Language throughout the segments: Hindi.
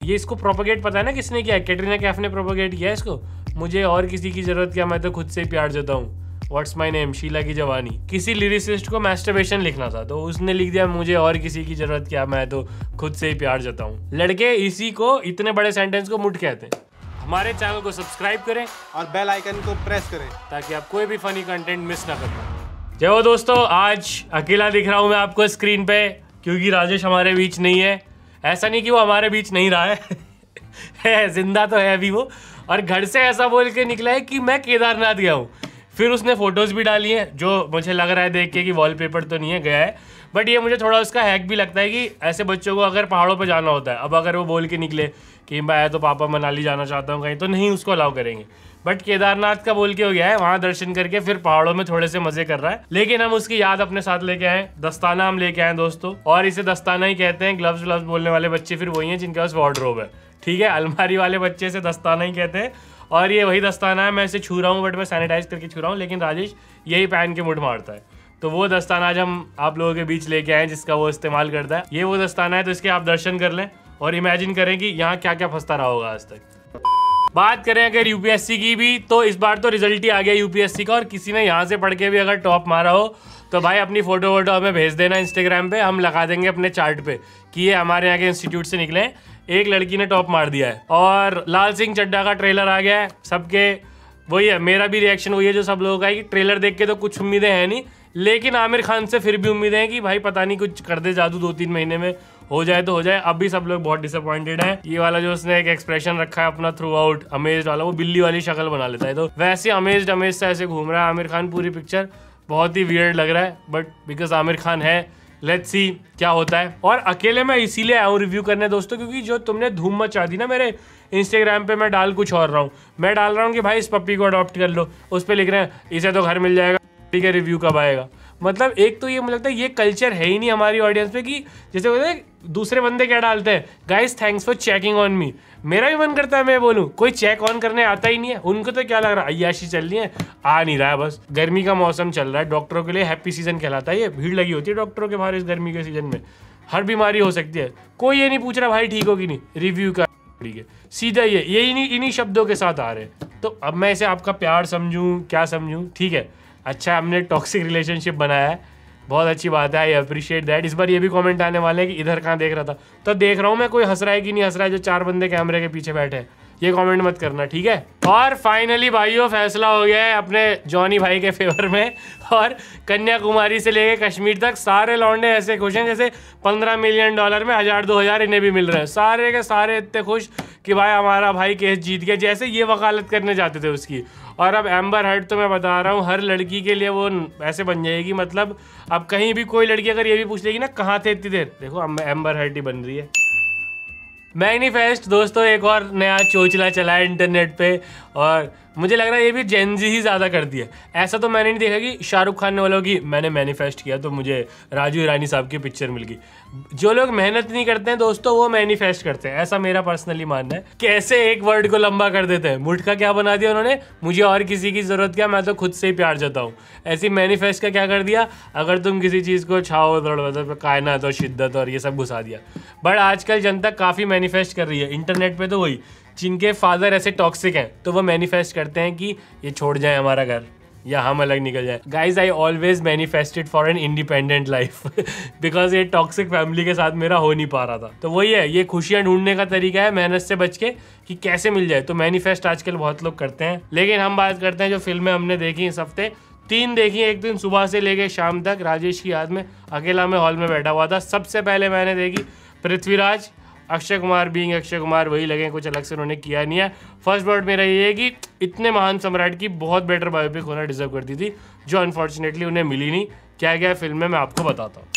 ये इसको प्रोपोगेट पता है ना किसने किया? कैटरीना कैफ ने प्रोपोगेट किया इसको। मुझे और किसी की जरूरत क्या, मैं तो खुद से ही प्यार जाता हूँ। व्हाट्स माई नेम, शीला की जवानी। किसी लिरिसिस्ट को मैस्टरबेशन लिखना था तो उसने लिख दिया मुझे और किसी की जरूरत क्या, मैं तो खुद से ही प्यार जाता हूँ। लड़के इसी को, इतने बड़े सेंटेंस को मुठ कहते हैं। हमारे चैनल को सब्सक्राइब करें और बेल आइकन को प्रेस करें ताकि आप कोई भी फनी कंटेंट मिस ना करें। जय हो दोस्तों, आज अकेला दिख रहा हूँ मैं आपको स्क्रीन पे क्योंकि राजेश हमारे बीच नहीं है। ऐसा नहीं कि वो हमारे बीच नहीं रहा है जिंदा तो है अभी वो, और घर से ऐसा बोल के निकला है कि मैं केदारनाथ गया हूँ। फिर उसने फोटोज भी डाली हैं जो मुझे लग रहा है देख के कि वॉलपेपर तो नहीं है, गया है। बट ये मुझे थोड़ा उसका हैक भी लगता है कि ऐसे बच्चों को अगर पहाड़ों पर जाना होता है, अब अगर वो बोल के निकले कि मैं तो पापा मनाली जाना चाहता हूँ कहीं, तो नहीं उसको अलाउ करेंगे। बट केदारनाथ का बोल के हो गया है, वहाँ दर्शन करके फिर पहाड़ों में थोड़े से मजे कर रहा है। लेकिन हम उसकी याद अपने साथ लेके आए, दस्ताना हम लेके आए दोस्तों, और इसे दस्ताना ही कहते हैं। ग्लव्स व्लव्स बोलने वाले बच्चे फिर वही हैं जिनके पास वार्डरोब है, ठीक है। अलमारी वाले बच्चे से दस्ताना ही कहते हैं, और ये वही दस्ताना है। मैं इसे छू रहा हूँ बट मैं सैनिटाइज करके छू रहा हूँ, लेकिन राजेश यही पहन के मुठ मारता है। तो वो दस्ताना आज हम आप लोगों के बीच लेके आए जिसका वो इस्तेमाल करता है। ये वो दस्ताना है, तो इसके आप दर्शन कर लें और इमेजिन करें कि यहाँ क्या क्या फंसता रहा होगा आज तक। बात करें अगर यूपीएससी की भी, तो इस बार तो रिजल्ट ही आ गया यूपीएससी का, और किसी ने यहाँ से पढ़ के भी अगर टॉप मारा हो तो भाई अपनी फोटो वोटो हमें भेज देना इंस्टाग्राम पे, हम लगा देंगे अपने चार्ट पे कि ये हमारे यहाँ के इंस्टीट्यूट से निकले। एक लड़की ने टॉप मार दिया है। और लाल सिंह चड्ढा का ट्रेलर आ गया है, सबके वही है, मेरा भी रिएक्शन वही है जो सब लोगों का है कि ट्रेलर देख के तो कुछ उम्मीदें हैं नहीं, लेकिन आमिर खान से फिर भी उम्मीदें हैं कि भाई पता नहीं कुछ कर दे जादू, 2-3 महीने में हो जाए तो हो जाए। अब भी सब लोग बहुत डिसअपॉइंटेड हैं। ये वाला जो उसने एक एक्सप्रेशन रखा है अपना थ्रू आउट, अमेज्ड वाला, वो बिल्ली वाली शक्ल बना लेता है, तो वैसे अमेज्ड से ऐसे घूम रहा है आमिर खान। पूरी पिक्चर बहुत ही वियर्ड लग रहा है, बट बिकॉज आमिर खान है, लेट्स सी क्या होता है। और अकेले मैं इसीलिए आया हूँ रिव्यू करने दोस्तों, क्योंकि जो तुमने धूम मचा दी ना मेरे इंस्टाग्राम पे, मैं डाल कुछ और रहा हूँ। मैं डाल रहा हूँ कि भाई इस पप्पी को अडॉप्ट कर लो, उस पर लिख रहे हैं इसे तो घर मिल जाएगा, ठीक है, रिव्यू कब आएगा। मतलब एक तो ये मुझे लगता है ये कल्चर है ही नहीं हमारी ऑडियंस पे कि जैसे बोलते हैं दूसरे बंदे क्या डालते हैं, guys thanks for checking on me. मेरा भी मन करता है मैं बोलूँ, कोई चेक ऑन करने आता ही नहीं है। उनको तो क्या लग रहा है अय्याशी चल रही है, आ नहीं रहा है बस। गर्मी का मौसम चल रहा है, डॉक्टरों के लिए हैप्पी सीजन कहलाता है ये। भीड़ लगी होती है डॉक्टरों के बाहर इस गर्मी के सीजन में, हर बीमारी हो सकती है। कोई ये नहीं पूछ रहा भाई ठीक हो कि नहीं, रिव्यू का ठीक है, सीधा ये इन्हीं शब्दों के साथ आ रहे हैं। तो अब मैं इसे आपका प्यार समझूं क्या समझूं, ठीक है, अच्छा हमने टॉक्सिक रिलेशनशिप बनाया है, बहुत अच्छी बात है, आई अप्रिशिएट दैट। इस बार ये भी कमेंट आने वाले हैं कि इधर कहाँ देख रहा था, तो देख रहा हूँ मैं, कोई हंस रहा है कि नहीं हंस रहा है जो 4 बंदे कैमरे के पीछे बैठे हैं, ये कमेंट मत करना, ठीक है। और फाइनली भाइयों फैसला हो गया है अपने जॉनी भाई के फेवर में, और कन्याकुमारी से लेके कश्मीर तक सारे लौंडे ऐसे खुश हैं जैसे $15 मिलियन में 1000-2000 इन्हें भी मिल रहे हैं। सारे के सारे इतने खुश कि भाई हमारा भाई केस जीत गया, जैसे ये वकालत करने जाते थे उसकी। और अब एम्बर हर्ड तो मैं बता रहा हूँ हर लड़की के लिए वो ऐसे बन जाएगी, मतलब अब कहीं भी कोई लड़की अगर ये भी पूछ लेगी ना कहाँ थे इतनी देर, देखो अब एम्बर हर्ड ही बन रही है। मैनिफेस्ट दोस्तों एक और नया चोचला चला है इंटरनेट पे, और मुझे लग रहा है ये भी जेनजी ही ज़्यादा करती है। ऐसा तो मैंने नहीं देखा कि शाहरुख खान ने बोला कि मैंने मैनिफेस्ट किया तो मुझे राजू ईरानी साहब की पिक्चर मिल गई। जो लोग मेहनत नहीं करते हैं दोस्तों वो मैनिफेस्ट करते हैं, ऐसा मेरा पर्सनली मानना है। कैसे एक वर्ड को लंबा कर देते हैं, मुठ का क्या बना दिया उन्होंने, मुझे और किसी की ज़रूरत क्या, मैं तो खुद से ही प्यार चाहता हूँ। ऐसी मैनिफेस्ट का क्या कर दिया, अगर तुम किसी चीज़ को छाओ कायनात और शिद्दत और ये सब घुसा दिया। बट आजकल जनता काफ़ी मैनिफेस्ट कर रही है इंटरनेट पे, तो वही जिनके फादर ऐसे टॉक्सिक हैं तो वो मैनिफेस्ट करते हैं कि ये छोड़ जाए हमारा घर या हम अलग निकल जाए। Guys I always manifested for an independent life because ये टॉक्सिक फैमिली के साथ मेरा हो नहीं पा रहा था। तो वही है, ये खुशियां ढूंढने का तरीका है मेहनत से बच के कि कैसे मिल जाए। तो मैनिफेस्ट आजकल बहुत लोग करते हैं, लेकिन हम बात करते हैं जो फिल्में हमने देखी इस हफ्ते। 3 देखी, एक दिन सुबह से लेके शाम तक राजेश की याद में अकेला मैं हॉल में बैठा हुआ था। सबसे पहले मैंने देखी पृथ्वीराज। अक्षय कुमार बीइंग अक्षय कुमार वही लगे, कुछ अलग से उन्होंने किया नहीं है। फर्स्ट वर्ड मेरा ये है कि इतने महान सम्राट की बहुत बेटर बायोपिक होना डिजर्व करती थी, जो अनफॉर्चुनेटली उन्हें मिली नहीं। क्या क्या फिल्म में मैं आपको बताता हूँ।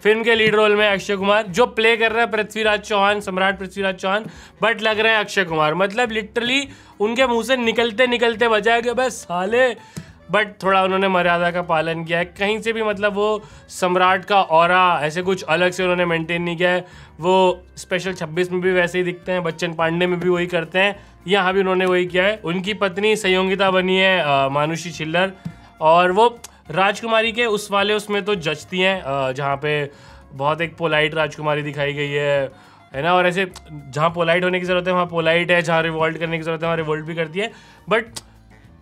फिल्म के लीड रोल में अक्षय कुमार, जो प्ले कर रहा है पृथ्वीराज चौहान, सम्राट पृथ्वीराज चौहान, बट लग रहे हैं अक्षय कुमार। मतलब लिटरली उनके मुंह से निकलते निकलते बजाय कि बस साले, बट थोड़ा उन्होंने मर्यादा का पालन किया है कहीं से भी। मतलब वो सम्राट का ऑरा ऐसे कुछ अलग से उन्होंने मेंटेन नहीं किया है। वो स्पेशल 26 में भी वैसे ही दिखते हैं, बच्चन पांडे में भी वही करते हैं, यहाँ भी उन्होंने वही किया है। उनकी पत्नी संयोगिता बनी है मानुषी छिल्लर, और वो राजकुमारी के उसमें तो जचती हैं, जहाँ पे बहुत एक पोलाइट राजकुमारी दिखाई गई है। है ना। और ऐसे जहाँ पोलाइट होने की ज़रूरत है वहाँ पोलाइट है, जहाँ रिवॉल्ट करने की ज़रूरत है वहाँ रिवॉल्ट भी करती है, बट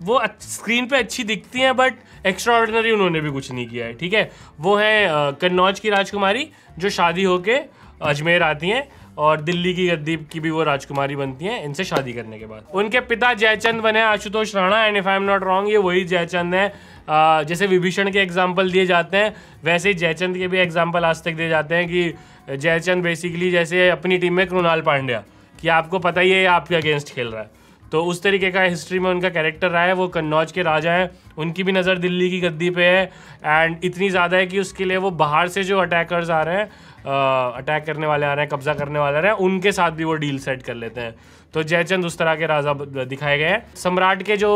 वो स्क्रीन पे अच्छी दिखती हैं, बट एक्स्ट्रा ऑर्डिनरी उन्होंने भी कुछ नहीं किया है, ठीक है। वो है कन्नौज की राजकुमारी जो शादी होके अजमेर आती हैं और दिल्ली की गद्दी की भी वो राजकुमारी बनती हैं इनसे शादी करने के बाद। उनके पिता जयचंद बने Ashutosh Rana, and if I am not wrong ये वही जयचंद हैं। जैसे विभीषण के एग्जाम्पल दिए जाते हैं वैसे ही जयचंद के भी एग्जाम्पल आज तक दिए जाते हैं कि जयचंद बेसिकली जैसे अपनी टीम में कृणाल पांड्या, कि आपको पता ही है आपके अगेंस्ट खेल रहा है, तो उस तरीके का हिस्ट्री में उनका कैरेक्टर रहा है। वो कन्नौज के राजा हैं, उनकी भी नज़र दिल्ली की गद्दी पे है, एंड इतनी ज़्यादा है कि उसके लिए वो बाहर से जो अटैकर्स आ रहे हैं, अटैक करने वाले आ रहे हैं, कब्जा करने वाले आ रहे हैं, उनके साथ भी वो डील सेट कर लेते हैं। तो जयचंद उस तरह के राजा दिखाए गए हैं। सम्राट के जो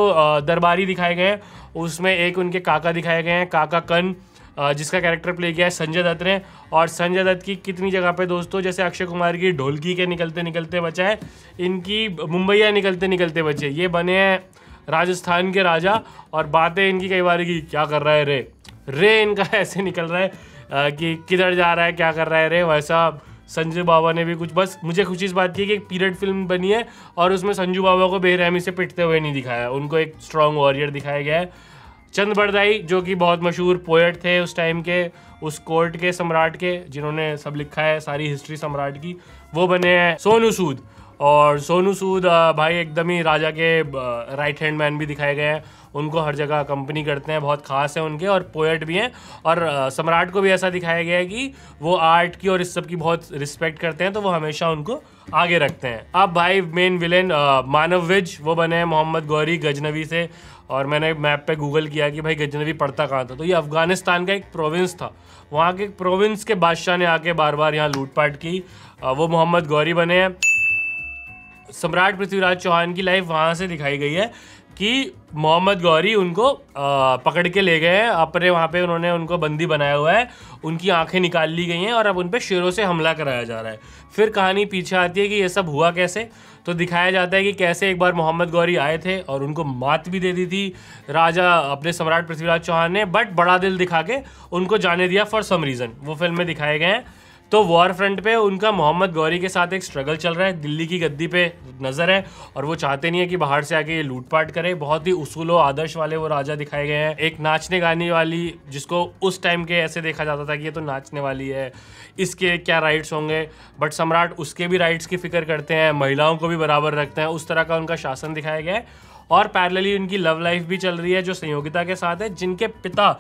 दरबारी दिखाए गए हैं उसमें एक उनके काका दिखाए गए हैं, काका कन, जिसका कैरेक्टर प्ले किया है संजय दत्त ने। और संजय दत्त की कितनी जगह पे दोस्तों, जैसे अक्षय कुमार की ढोलकी के निकलते निकलते बचा है, इनकी मुंबईया निकलते निकलते बचे। ये बने हैं राजस्थान के राजा, और बातें इनकी कई बार की क्या कर रहा है रे इनका ऐसे निकल रहा है कि किधर जा रहा है, क्या कर रहा है रे। वैसा संजू बाबा ने भी कुछ, बस मुझे खुशी इस बात की कि एक पीरियड फिल्म बनी है और उसमें संजू बाबा को बेरहमी से पिटते हुए नहीं दिखाया, उनको एक स्ट्रॉन्ग वॉरियर दिखाया गया है। चंद बरदाई जो कि बहुत मशहूर पोएट थे उस टाइम के, उस कोर्ट के सम्राट के, जिन्होंने सब लिखा है सारी हिस्ट्री सम्राट की, वो बने हैं सोनू सूद। और सोनू सूद भाई एकदम ही राजा के राइट हैंड मैन भी दिखाए गए हैं, उनको हर जगह कंपनी करते हैं, बहुत खास है उनके, और पोएट भी हैं। और सम्राट को भी ऐसा दिखाया गया है कि वो आर्ट की और इस सब की बहुत रिस्पेक्ट करते हैं, तो वो हमेशा उनको आगे रखते हैं। अब भाई मेन विलेन मानव विज, वो बने हैं मोहम्मद गौरी गजनवी से। और मैंने मैप पे गूगल किया कि भाई गजनवी पड़ता कहाँ था, तो ये अफगानिस्तान का एक प्रोविंस था, वहाँ के प्रोविंस के बादशाह ने आके बार बार यहाँ लूटपाट की, वो मोहम्मद गौरी बने हैं। सम्राट पृथ्वीराज चौहान की लाइफ वहाँ से दिखाई गई है कि मोहम्मद गौरी उनको पकड़ के ले गए हैं अपने वहाँ पे, उन्होंने उनको बंदी बनाया हुआ है, उनकी आंखें निकाल ली गई हैं और अब उन पे शेरों से हमला कराया जा रहा है। फिर कहानी पीछे आती है कि ये सब हुआ कैसे, तो दिखाया जाता है कि कैसे एक बार मोहम्मद गौरी आए थे और उनको मात भी दे दी थी राजा अपने सम्राट पृथ्वीराज चौहान ने, बट बड़ा दिल दिखा के उनको जाने दिया फॉर सम रीज़न। वो फिल्म में दिखाए गए हैं। तो वॉर फ्रंट पे उनका मोहम्मद गौरी के साथ एक स्ट्रगल चल रहा है, दिल्ली की गद्दी पे नज़र है और वो चाहते नहीं है कि बाहर से आके ये लूटपाट करे। बहुत ही उसूलो आदर्श वाले वो राजा दिखाए गए हैं। एक नाचने गाने वाली, जिसको उस टाइम के ऐसे देखा जाता था कि ये तो नाचने वाली है, इसके क्या राइट्स होंगे, बट सम्राट उसके भी राइट्स की फिक्र करते हैं, महिलाओं को भी बराबर रखते हैं, उस तरह का उनका शासन दिखाया गया है। और पैरेलली उनकी लव लाइफ भी चल रही है जो संयोगिता के साथ है, जिनके पिता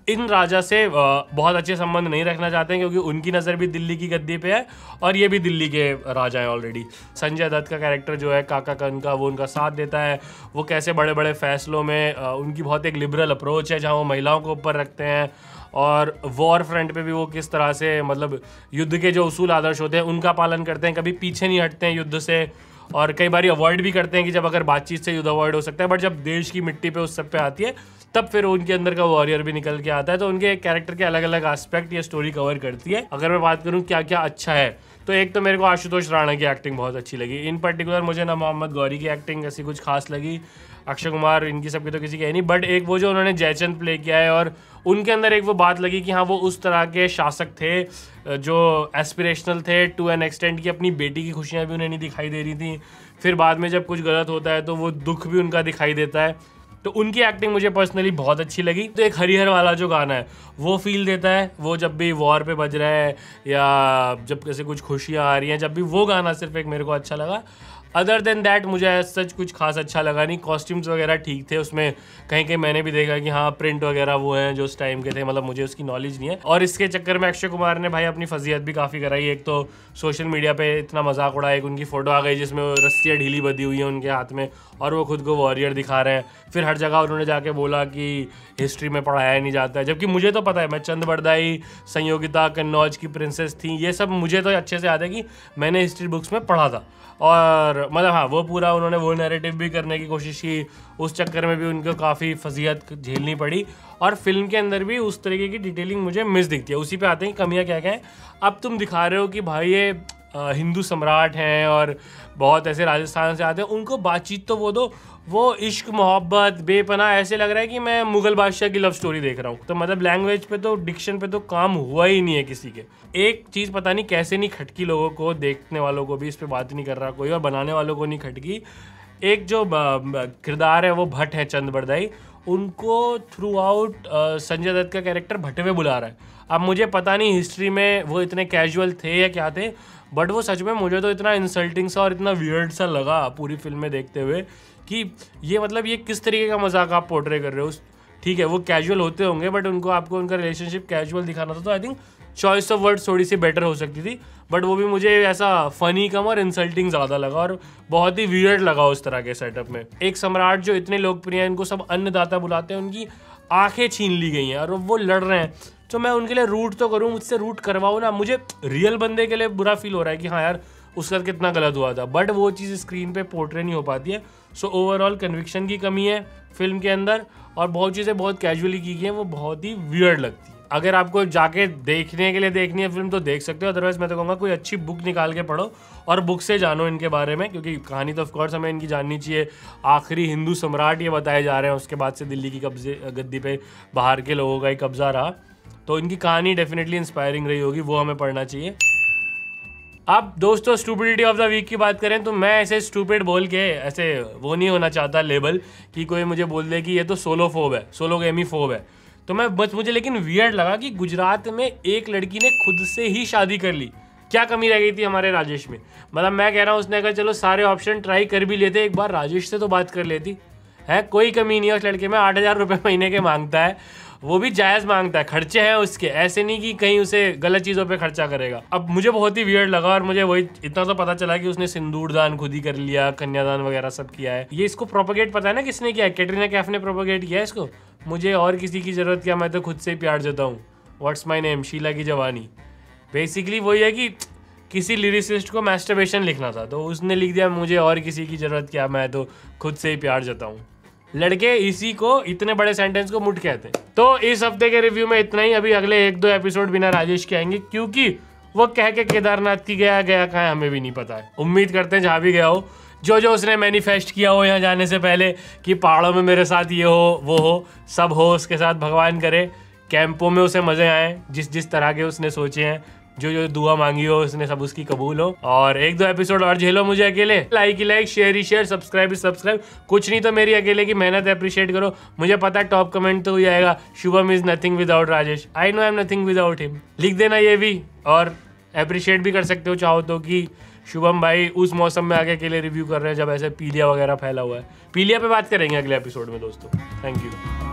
इन राजा से बहुत अच्छे संबंध नहीं रखना चाहते हैं क्योंकि उनकी नज़र भी दिल्ली की गद्दी पे है और ये भी दिल्ली के राजा हैं ऑलरेडी। संजय दत्त का कैरेक्टर जो है काका कन का, वो उनका साथ देता है। वो कैसे बड़े बड़े फैसलों में उनकी बहुत एक लिबरल अप्रोच है जहाँ वो महिलाओं को ऊपर रखते हैं। और वॉर फ्रंट पे भी वो किस तरह से मतलब युद्ध के जो उसूल आदर्श होते हैं उनका पालन करते हैं, कभी पीछे नहीं हटते हैं युद्ध से, और कई बार अवॉइड भी करते हैं कि जब अगर बातचीत से युद्ध अवॉइड हो सकता है, बट जब देश की मिट्टी पे उस सब पे आती है तब फिर उनके अंदर का वॉरियर भी निकल के आता है। तो उनके कैरेक्टर के अलग अलग एस्पेक्ट ये स्टोरी कवर करती है। अगर मैं बात करूँ क्या क्या अच्छा है, तो एक तो मेरे को आशुतोष राणा की एक्टिंग बहुत अच्छी लगी। इन पर्टिकुलर मुझे ना मोहम्मद गौरी की एक्टिंग ऐसी कुछ खास लगी, अक्षय कुमार इनकी सबकी तो किसी की है नहीं, बट एक वो जो उन्होंने जयचंद प्ले किया है और उनके अंदर एक वो बात लगी कि हाँ वो उस तरह के शासक थे जो एस्पिरेशनल थे टू एन एक्सटेंट की, अपनी बेटी की खुशियाँ भी उन्हें नहीं दिखाई दे रही थी, फिर बाद में जब कुछ गलत होता है तो वो दुख भी उनका दिखाई देता है। तो उनकी एक्टिंग मुझे पर्सनली बहुत अच्छी लगी। तो एक हरिहर वाला जो गाना है वो फील देता है, वो जब भी वॉर पे बज रहा है या जब कैसे कुछ खुशियाँ आ रही हैं, जब भी वो गाना सिर्फ एक मेरे को अच्छा लगा। अदर देन दैट मुझे सच कुछ खास अच्छा लगा नहीं। कॉस्ट्यूम्स वगैरह ठीक थे, उसमें कहीं कहीं मैंने भी देखा कि हाँ प्रिंट वगैरह वो हैं जो उस टाइम के थे, मतलब मुझे उसकी नॉलेज नहीं है। और इसके चक्कर में अक्षय कुमार ने भाई अपनी फजीहत भी काफ़ी कराई। एक तो सोशल मीडिया पे इतना मजाक उड़ा, एक उनकी फ़ोटो आ गई जिसमें रस्सियाँ ढीली बंधी हुई हैं उनके हाथ में और वो खुद को वॉरियर दिखा रहे हैं। फिर हर जगह उन्होंने जाके बोला कि हिस्ट्री में पढ़ाया नहीं जाता है, जबकि मुझे तो पता है, मैं चंद बरदाई, संयोगिता, कन्नौज की प्रिंसेस थी, ये सब मुझे तो अच्छे से याद है कि मैंने हिस्ट्री बुक्स में पढ़ा था। और मतलब हाँ वो पूरा उन्होंने वो नैरेटिव भी करने की कोशिश की, उस चक्कर में भी उनको काफ़ी फजीहत झेलनी पड़ी। और फिल्म के अंदर भी उस तरीके की डिटेलिंग मुझे मिस दिखती है। उसी पे आते हैं कि कमियाँ क्या क्या हैं। अब तुम दिखा रहे हो कि भाई ये हिंदू सम्राट हैं और बहुत ऐसे राजस्थान से आते हैं, उनको बातचीत तो वो दो, वो इश्क मोहब्बत बेपनाह, ऐसे लग रहा है कि मैं मुगल बादशाह की लव स्टोरी देख रहा हूँ। तो मतलब लैंग्वेज पे तो, डिक्शन पे तो काम हुआ ही नहीं है किसी के। एक चीज़ पता नहीं कैसे नहीं खटकी लोगों को, देखने वालों को भी इस पर बात नहीं कर रहा कोई और बनाने वालों को नहीं खटकी। एक जो किरदार है वो भट्ट है, चंद बरदाई, उनको थ्रू आउट संजय दत्त का कैरेक्टर भटवे बुला रहा है। अब मुझे पता नहीं हिस्ट्री में वो इतने कैजुअल थे या क्या थे, बट वो सच में मुझे तो इतना इंसल्टिंग सा और इतना वियर्ड सा लगा पूरी फिल्म में देखते हुए कि ये मतलब ये किस तरीके का मजाक आप पोर्ट्रे कर रहे हो। ठीक है वो कैजुअल होते होंगे, बट उनको आपको उनका रिलेशनशिप कैजुअल दिखाना था, तो I think choice of words थोड़ी सी बेटर हो सकती थी, बट वो भी मुझे ऐसा फनी कम और इंसल्टिंग ज़्यादा लगा और बहुत ही वियर्ड लगा उस तरह के सेटअप में। एक सम्राट जो इतने लोकप्रिय हैं, इनको सब अन्नदाता बुलाते हैं, उनकी आंखें छीन ली गई हैं और वो लड़ रहे हैं, तो मैं उनके लिए रूट तो करूँ, मुझसे रूट करवाओ ना। मुझे रियल बंदे के लिए बुरा फील हो रहा है कि हाँ यार उसका कितना गलत हुआ था, बट वो चीज़ स्क्रीन पे पोर्ट्रे नहीं हो पाती है। सो ओवरऑल कन्विक्शन की कमी है फिल्म के अंदर और बहुत चीज़ें बहुत कैजुअली की गई हैं, वो बहुत ही वियर्ड लगती है। अगर आपको जाके देखने के लिए देखनी है फिल्म तो देख सकते हो, अदरवाइज मैं तो कहूँगा कोई अच्छी बुक निकाल के पढ़ो और बुक से जानो इनके बारे में, क्योंकि कहानी तो ऑफकोर्स हमें इनकी जाननी चाहिए। आखिरी हिंदू सम्राट ये बताए जा रहे हैं, उसके बाद से दिल्ली की गद्दी पे बाहर के लोगों का ही कब्जा रहा, तो इनकी कहानी डेफिनेटली इंस्पायरिंग रही होगी, वो हमें पढ़ना चाहिए। अब दोस्तों स्टूपिडिटी ऑफ द वीक की बात करें तो मैं ऐसे स्टूपिड बोल के ऐसे वो नहीं होना चाहता लेबल कि कोई मुझे बोल दे कि ये तो सोलोफोब है, सोलोगेमी फोब है, तो मैं बस मुझे लेकिन वियर्ड लगा कि गुजरात में एक लड़की ने खुद से ही शादी कर ली। क्या कमी रह गई थी हमारे राजेश में? मतलब मैं कह रहा हूँ उसने अगर चलो सारे ऑप्शन ट्राई कर भी लेते, एक बार राजेश से तो बात कर लेती है। कोई कमी नहीं है उस लड़के में, 8,000 रुपये महीने के मांगता है, वो भी जायज़ मांगता है, खर्चे हैं उसके, ऐसे नहीं कि कहीं उसे गलत चीज़ों पे खर्चा करेगा। अब मुझे बहुत ही वियर्ड लगा और मुझे वही इतना तो पता चला कि उसने सिंदूर दान खुद ही कर लिया, कन्यादान वगैरह सब किया है। ये इसको प्रोपोगेट पता है ना किसने किया है? कैटरीना कैफ ने प्रोपोगेट किया है इसको। मुझे और किसी की ज़रूरत क्या, मैं तो खुद से ही प्यार देता हूँ, व्हाट्स माई नेम, शीला की जवानी। बेसिकली वही है कि किसी लिरिसिस्ट को मैस्टरबेशन लिखना था तो उसने लिख दिया मुझे और किसी की ज़रूरत क्या, मैं तो खुद से ही प्यार देता हूँ। लड़के इसी को, इतने बड़े सेंटेंस को मुठ कहते हैं। तो इस हफ्ते के रिव्यू में इतना ही। अभी अगले 1-2 एपिसोड बिना राजेश के आएंगे, क्योंकि वो कह के केदारनाथ की गया कहाँ है हमें भी नहीं पता है। उम्मीद करते हैं जहाँ भी गया हो, जो जो उसने मैनिफेस्ट किया हो यहाँ जाने से पहले कि पहाड़ों में मेरे साथ ये हो वो हो, सब हो उसके साथ, भगवान करे कैंपों में उसे मज़े आए, जिस जिस तरह के उसने सोचे हैं, जो जो दुआ मांगी हो उसने सब उसकी कबूल हो। और 1-2 एपिसोड और झेलो मुझे अकेले। Like he like, share he share, subscribe he subscribe, कुछ नहीं तो मेरी अकेले की मेहनत अप्रिशिएट करो। मुझे पता है टॉप कमेंट तो ही आएगा, Shubham is nothing without Rajesh, I know I am nothing without him, लिख देना ये भी। और अप्रिशिएट भी कर सकते हो चाहो तो कि शुभम भाई उस मौसम में आगे अकेले रिव्यू कर रहे हैं जब ऐसे पीलिया वगैरह फैला हुआ है। पीलिया पे बात करेंगे अगले एपिसोड में दोस्तों। Thank you.